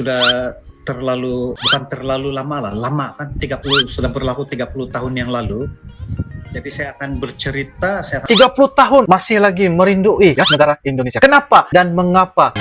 sudah bukan terlalu lama lah, lama kan 30 sudah berlaku 30 tahun yang lalu. Jadi saya akan bercerita, 30 tahun masih lagi merindui ya negara Indonesia. Kenapa dan mengapa?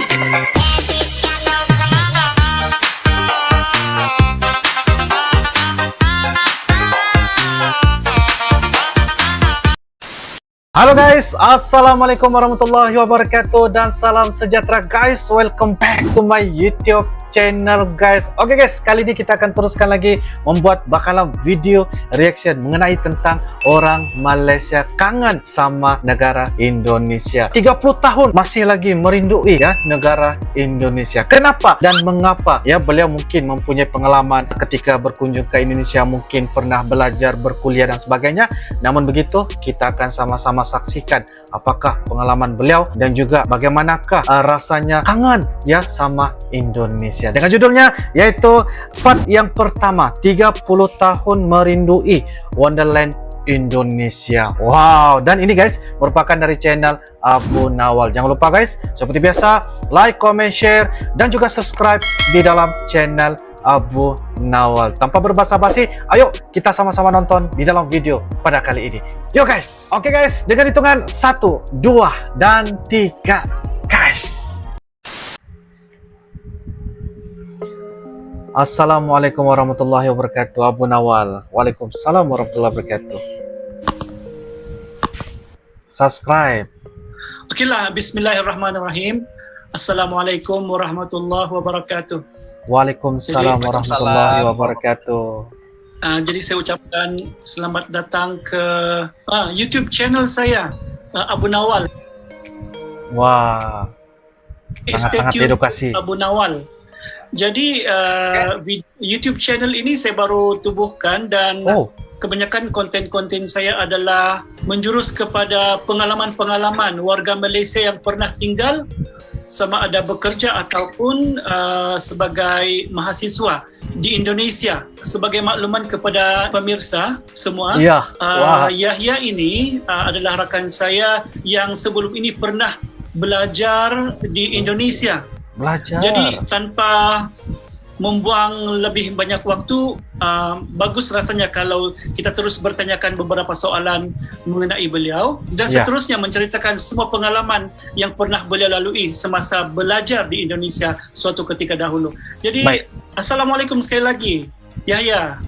Halo guys, assalamualaikum warahmatullahi wabarakatuh dan salam sejahtera guys. Welcome back to my YouTube channel guys. Oke guys, kali ini kita akan teruskan lagi membuat bakalan video reaction mengenai tentang orang Malaysia kangen sama negara Indonesia. 30 tahun masih lagi merindui ya negara Indonesia. Kenapa dan mengapa? Ya, beliau mungkin mempunyai pengalaman ketika berkunjung ke Indonesia, mungkin pernah belajar, berkuliah dan sebagainya. Namun begitu, kita akan sama-sama saksikan apakah pengalaman beliau dan juga bagaimanakah rasanya kangen ya sama Indonesia. Dengan judulnya yaitu part yang pertama, 30 tahun merindui Wonderland Indonesia. Wow, dan ini guys merupakan dari channel Abu Nawal. Jangan lupa guys, seperti biasa like, comment, share dan juga subscribe di dalam channel Abu Nawal. Tanpa berbasa-basi, ayo kita sama-sama nonton di dalam video pada kali ini. Yo guys. Oke guys, dengan hitungan 1, 2 dan 3 guys. Assalamualaikum warahmatullahi wabarakatuh. Abu Nawal. Waalaikumsalam warahmatullahi wabarakatuh. Subscribe. Okeylah, bismillahirrahmanirrahim. Assalamualaikum warahmatullahi wabarakatuh. Waalaikumsalam warahmatullahi wabarakatuh. Jadi saya ucapkan selamat datang ke YouTube channel saya, Abu Nawal. Wah, sangat edukasi. Abu Nawal. Jadi YouTube channel ini saya baru tubuhkan dan kebanyakan konten-konten saya adalah menjurus kepada pengalaman-pengalaman warga Malaysia yang pernah tinggal sama ada bekerja ataupun sebagai mahasiswa di Indonesia. Sebagai makluman kepada pemirsa semua, Yahya ini adalah rakan saya yang sebelum ini pernah belajar di Indonesia. Jadi tanpa membuang lebih banyak waktu, bagus rasanya kalau kita terus bertanyakan beberapa soalan mengenai beliau dan seterusnya menceritakan semua pengalaman yang pernah beliau lalui semasa belajar di Indonesia suatu ketika dahulu. Jadi Assalamualaikum sekali lagi Yahya.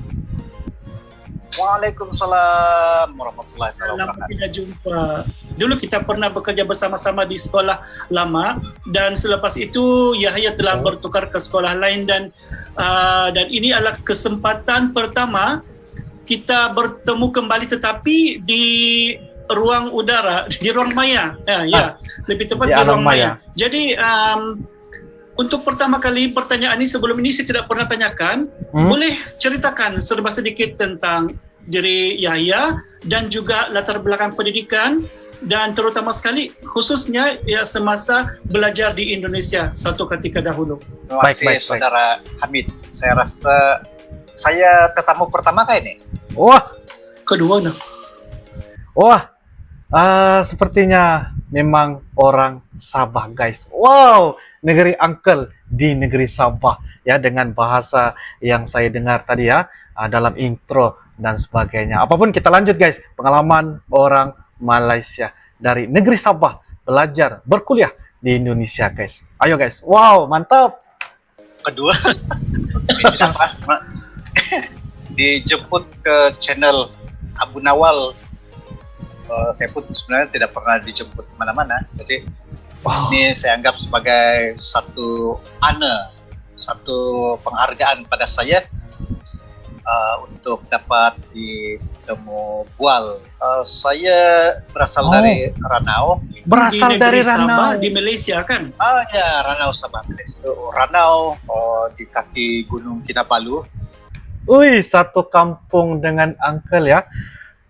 Waalaikumsalam warahmatullahi wabarakatuh. Lama tidak jumpa. Dulu kita pernah bekerja bersama-sama di sekolah lama dan selepas itu Yahya telah bertukar ke sekolah lain dan ini adalah kesempatan pertama kita bertemu kembali tetapi di ruang udara, di ruang maya. Lebih tepat di ruang maya. Jadi untuk pertama kali pertanyaan ini, sebelum ini saya tidak pernah tanyakan, boleh ceritakan serba sedikit tentang diri Yahya dan juga latar belakang pendidikan dan terutama sekali khususnya ya semasa belajar di Indonesia suatu ketika dahulu. Terima kasih Saudara Hamid. Saya rasa saya tetamu pertama kah ini? Kedua nah. Sepertinya memang orang Sabah guys. Wow, negeri uncle di negeri Sabah ya, dengan bahasa yang saya dengar tadi ya dalam intro dan sebagainya. Apapun kita lanjut guys, pengalaman orang Malaysia dari negeri Sabah belajar berkuliah di Indonesia guys. Ayo guys. Wow, mantap. Kedua dijemput ke channel Abu Nawal. Saya pun sebenarnya tidak pernah dijemput kemana-mana, jadi ini saya anggap sebagai satu penghargaan pada saya untuk dapat ditemu Bual. Saya berasal dari Ranau. Berasal dari Ranau Sabah, di Malaysia kan? Ya, Ranau Sabah, Malaysia. Ranau di kaki Gunung Kinabalu. Satu kampung dengan uncle ya.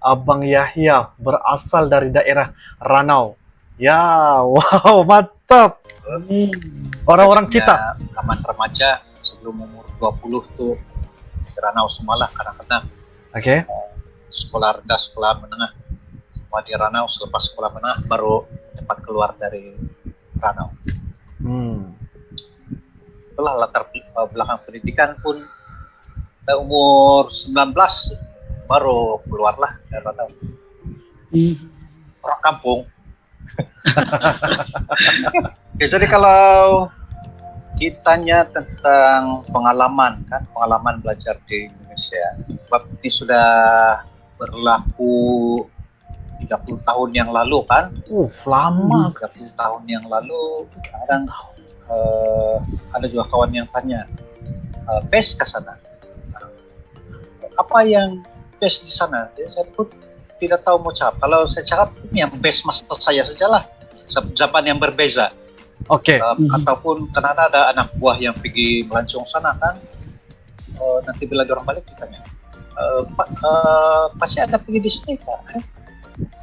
Abang Yahya berasal dari daerah Ranau. Ya, wow, mantap. Orang-orang kita zaman remaja sebelum umur 20 tuh di Ranau semalah kadang-kadang. Sekolah rendah, sekolah menengah semua di Ranau. Selepas sekolah menengah baru cepat keluar dari Ranau. itulah latar belakang pendidikan pun umur 19 baru keluarlah orang kampung. Oke, jadi kalau ditanya tentang pengalaman belajar di Indonesia, sebab ini sudah berlaku 30 tahun yang lalu kan. Lama. 30 tahun yang lalu. Kadang ada juga kawan yang tanya, PES ke sana, apa yang PES di sana? Jadi saya pun tidak tahu mau cakap. Kalau saya cakap ini yang best master saya sajalah, zaman yang berbeza. Oke. Ataupun karena ada anak buah yang pergi melancong sana kan, nanti bila orang balik ditanya, Pak, Pak ada pergi di sini Pak?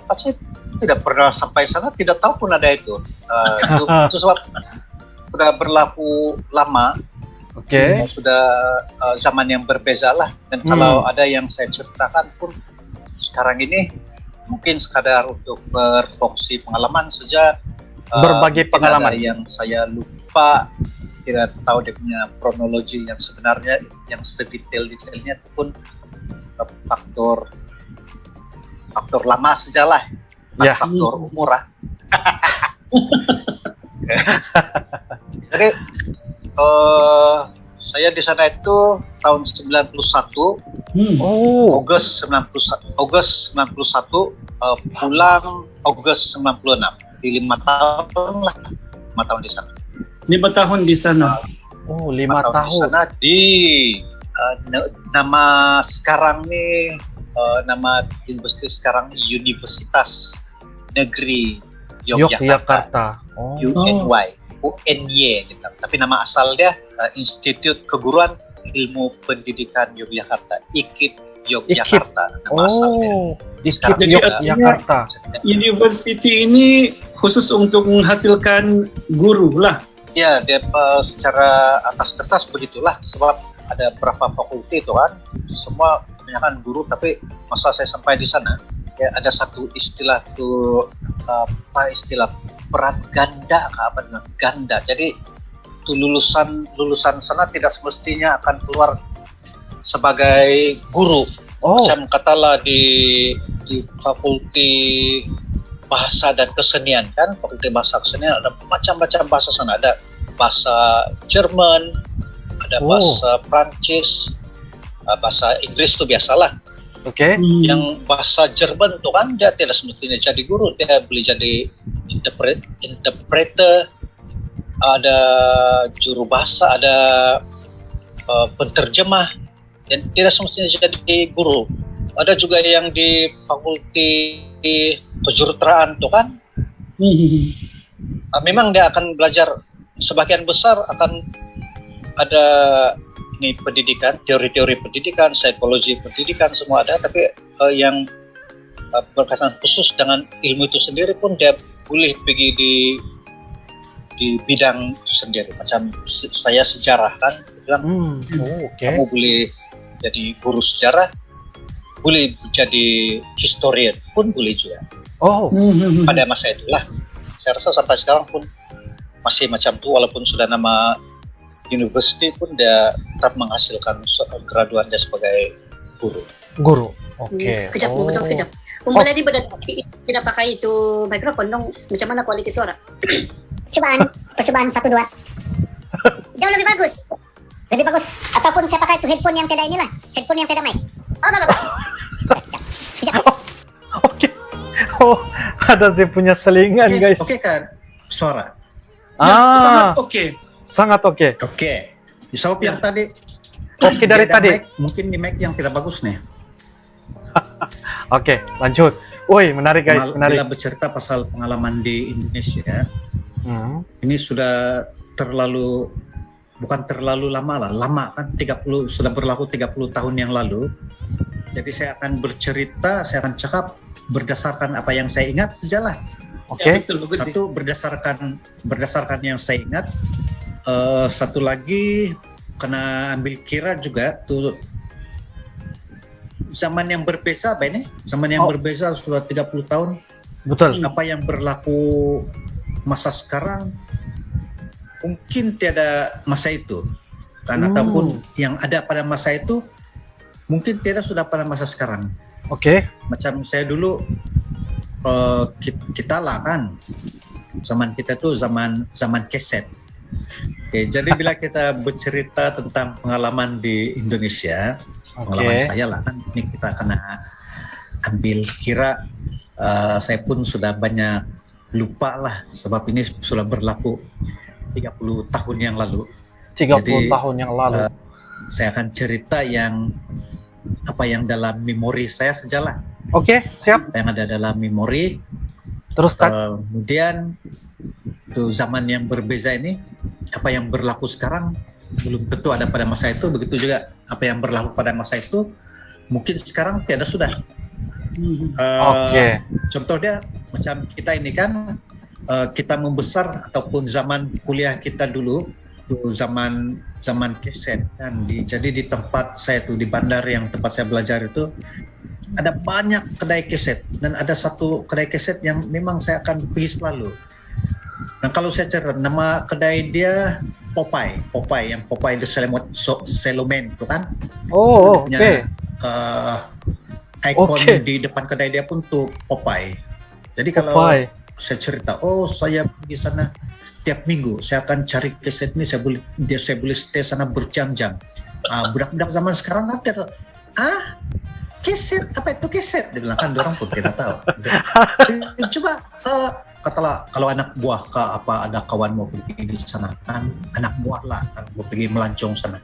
Pak saya tidak pernah sampai sana, tidak tahu pun ada itu. Itu sebab sudah berlaku lama. Oke. Sudah zaman yang berbeza lah. Dan kalau ada yang saya ceritakan pun sekarang ini mungkin sekadar untuk berfungsi pengalaman saja. Berbagi pengalaman. Ada yang saya lupa, tidak tahu dia punya kronologi yang sebenarnya, yang sedetail-detailnya itu pun faktor lama sajalah, faktor umur lah. Jadi saya di sana itu tahun 91, Agustus 91, pulang Agustus 96. Di 5 tahun lah, 5 tahun di sana. 5 tahun di sana. 5 tahun tahun. di sana di nama sekarang nih, nama universitas sekarang Universitas Negeri Yogyakarta. UNY gitu. Tapi nama asal dia Institut Keguruan Ilmu Pendidikan Yogyakarta, IKIP Yogyakarta. Nama asal dia. IKIP Jadi Yogyakarta. University ini khusus untuk menghasilkan guru lah. Ya, dia secara atas kertas begitulah, sebab ada berapa fakulti itu kan, semua kebanyakan guru. Tapi masa saya sampai di sana, ya ada satu istilah tuh, apa istilah, peran ganda, apa dengan ganda. Jadi itu lulusan sana tidak semestinya akan keluar sebagai guru. Macam katalah di fakulti bahasa dan kesenian kan, fakulti bahasa kesenian ada macam-macam bahasa sana, ada bahasa Jerman, ada bahasa Prancis, bahasa Inggris itu biasalah. Oke. Yang bahasa Jerman itu kan dia tidak semestinya jadi guru, dia boleh jadi interpreter, ada juru bahasa, ada penterjemah, dan tidak semestinya jadi guru. Ada juga yang di fakulti kejuruteraan itu kan, memang dia akan belajar, sebagian besar akan ada ini pendidikan, teori-teori pendidikan, psikologi pendidikan, semua ada. Tapi yang berkaitan khusus dengan ilmu itu sendiri pun dia boleh pergi di bidang sendiri. Macam saya sejarah kan, bilang kamu boleh jadi guru sejarah, boleh jadi historian pun boleh juga. Pada masa itulah, saya rasa sampai sekarang pun masih macam itu, walaupun sudah nama university pun dia tetap menghasilkan graduan dia sebagai guru. Oke. Kejap, betul sekejap. Boleh tidak pakai itu mikrofon dong, macam mana kualitas suara? Percobaan 1 2. Jauh lebih bagus. Ataupun saya pakai itu headphone yang tidak inilah, headphone yang tidak mic. Bapak. Oke. Ada dia punya selingan, guys. Oke kan suara? Sangat oke. Sangat oke. Oke. Sebab yang tadi dari beda tadi. mic, mungkin di mic yang tidak bagus nih. Oke, lanjut. Woi, menarik guys, menarik. Bila bercerita pasal pengalaman di Indonesia, ini sudah bukan terlalu lama lah, lama kan, sudah berlaku 30 tahun yang lalu. Jadi saya akan bercerita, saya akan cakap berdasarkan apa yang saya ingat sajalah. Oke. Satu berdasarkan yang saya ingat. Satu lagi kena ambil kira juga tuh zaman yang berbeza, zaman yang berbeza sudah 30 tahun. Betul. Apa yang berlaku masa sekarang mungkin tiada masa itu kan, ataupun yang ada pada masa itu mungkin tiada sudah pada masa sekarang. Oke. Macam saya dulu, kita lah kan, zaman kita tuh zaman keset. Oke, jadi bila kita bercerita tentang pengalaman di Indonesia, pengalaman saya lah kan, ini kita kena ambil kira, saya pun sudah banyak lupa lah, sebab ini sudah berlaku 30 tahun yang lalu. 30 Jadi, tahun yang lalu. Saya akan cerita yang apa yang dalam memori saya sajalah. Oke, siap. Yang ada dalam memori. Teruskan. Kemudian itu zaman yang berbeza ini, apa yang berlaku sekarang belum tentu ada pada masa itu. Begitu juga apa yang berlaku pada masa itu mungkin sekarang tiada sudah. Oke. Contohnya macam kita ini kan, kita membesar ataupun zaman kuliah kita dulu itu zaman keset kan. Jadi di tempat saya tuh di Bandar yang tempat saya belajar itu ada banyak kedai keset, dan ada satu kedai keset yang memang saya akan pergi selalu. Nah, kalau saya cerita nama kedai dia Popeye yang Popeye the Selomen itu kan. Oh, oke. Ikon di depan kedai dia pun tuh Popeye. Jadi kalau saya cerita, saya pergi sana tiap minggu, saya akan cari keset ini, saya boleh stay sana berjam-jam. Budak-budak zaman sekarang kan keset, apa itu keset? Dia bilang kan, orang pun tidak tahu. Coba katalah kalau anak buah ada kawan mau pergi di sana kan, anak buah lah kan, mau pergi melancong sana.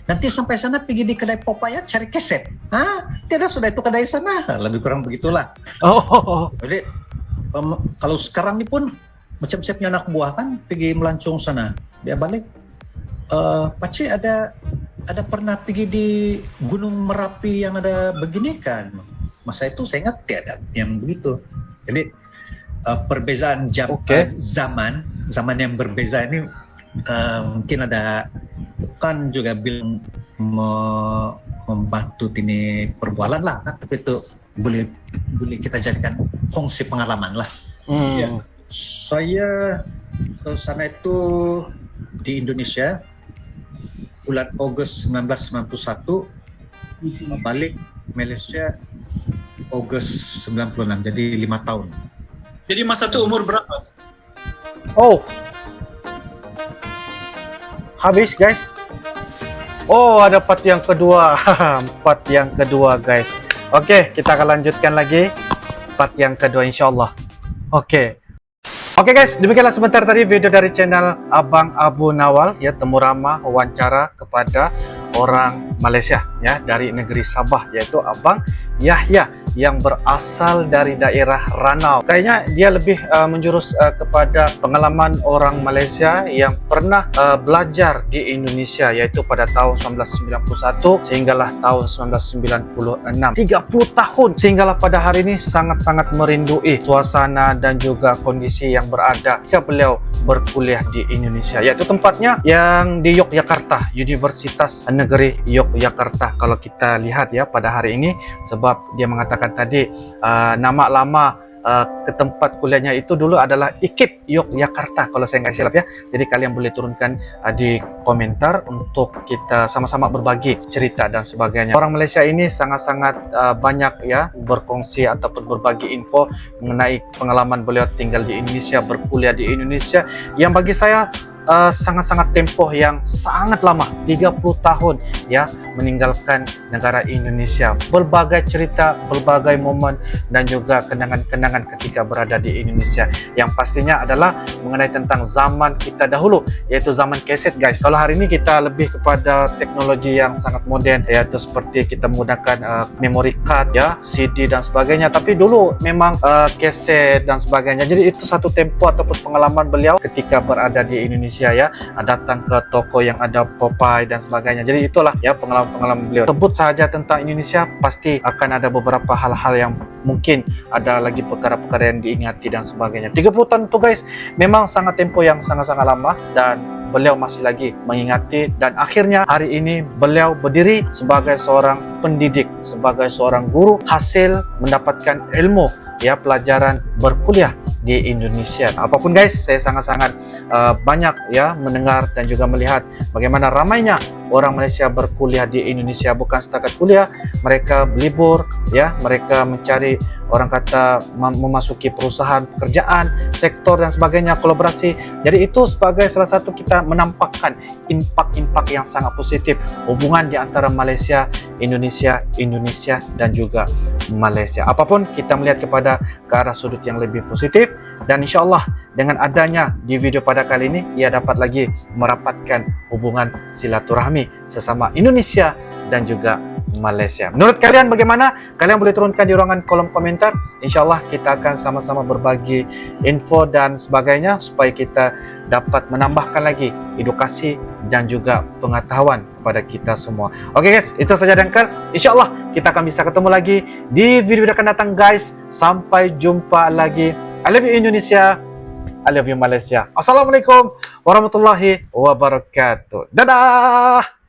Nanti sampai sana pergi di kedai Popeye cari keset. Tidak, sudah itu kedai sana. Lebih kurang begitulah. Jadi kalau sekarang ini pun macam saya punya anak buah kan pergi melancong sana, dia balik, Pakcik ada pernah pergi di Gunung Merapi yang ada begini kan. Masa itu saya ingat tidak ada yang begitu. Jadi perbezaan zaman yang berbeza ini mungkin ada, bukan juga bilang membantu ini perbualan lah kan, tapi itu boleh kita jadikan fungsi pengalaman lah. Ya. Saya ke sana itu di Indonesia bulan Agustus 1991, balik Malaysia Agustus 96, jadi 5 tahun. Jadi masa itu umur berapa? Habis guys. Ada part yang kedua. Part yang kedua guys. Oke, kita akan lanjutkan lagi part yang kedua insyaallah. Oke guys, demikianlah sebentar tadi video dari channel Abang Abu Nawal ya, temu ramah wawancara kepada orang Malaysia ya dari negeri Sabah, yaitu Abang Yahya yang berasal dari daerah Ranau. Kayaknya dia lebih menjurus kepada pengalaman orang Malaysia yang pernah belajar di Indonesia, yaitu pada tahun 1991 sehinggalah tahun 1996. 30 tahun sehinggalah pada hari ini sangat-sangat merindui suasana dan juga kondisi yang berada ketika beliau berkuliah di Indonesia, yaitu tempatnya yang di Yogyakarta, Universitas Negeri Yogyakarta. Kalau kita lihat ya pada hari ini, sebab dia mengatakan tadi nama lama ke tempat kuliahnya itu dulu adalah IKIP Yogyakarta kalau saya nggak silap ya. Jadi kalian boleh turunkan di komentar untuk kita sama-sama berbagi cerita dan sebagainya. Orang Malaysia ini sangat-sangat banyak ya berkongsi ataupun berbagi info mengenai pengalaman beliau tinggal di Indonesia, berkuliah di Indonesia, yang bagi saya sangat-sangat tempoh yang sangat lama, 30 tahun ya meninggalkan negara Indonesia. Berbagai cerita, berbagai momen dan juga kenangan-kenangan ketika berada di Indonesia, yang pastinya adalah mengenai tentang zaman kita dahulu, yaitu zaman keset guys. Kalau hari ini kita lebih kepada teknologi yang sangat modern, yaitu seperti kita menggunakan memory card ya, CD dan sebagainya, tapi dulu memang keset dan sebagainya. Jadi itu satu tempo ataupun pengalaman beliau ketika berada di Indonesia ya, datang ke toko yang ada Popeye dan sebagainya. Jadi itulah ya pengalaman beliau. Sebut saja tentang Indonesia, pasti akan ada beberapa hal-hal yang mungkin ada lagi perkara-perkara yang diingati dan sebagainya. 30 tahun itu guys memang sangat tempo yang sangat-sangat lama, dan beliau masih lagi mengingati, dan akhirnya hari ini beliau berdiri sebagai seorang pendidik, sebagai seorang guru, hasil mendapatkan ilmu ya, pelajaran berkuliah di Indonesia. Apapun guys, saya sangat-sangat banyak ya mendengar dan juga melihat bagaimana ramainya orang Malaysia berkuliah di Indonesia. Bukan setakat kuliah, mereka berlibur ya, mereka mencari, orang kata, memasuki perusahaan, pekerjaan, sektor dan sebagainya, kolaborasi. Jadi itu sebagai salah satu kita menampakkan impak-impak yang sangat positif hubungan di antara Malaysia, Indonesia dan juga Malaysia. Apapun kita melihat kepada ke arah sudut yang lebih positif, dan insyaAllah dengan adanya di video pada kali ini, ia dapat lagi merapatkan hubungan silaturahmi sesama Indonesia dan juga Malaysia. Menurut kalian bagaimana? Kalian boleh turunkan di ruangan kolom komentar. InsyaAllah kita akan sama-sama berbagi info dan sebagainya supaya kita dapat menambahkan lagi edukasi dan juga pengetahuan kepada kita semua. Oke guys, itu saja dangkal. InsyaAllah kita akan bisa ketemu lagi di video yang akan datang guys. Sampai jumpa lagi. I love you Indonesia, I love you Malaysia. Assalamualaikum warahmatullahi wabarakatuh. Dadah.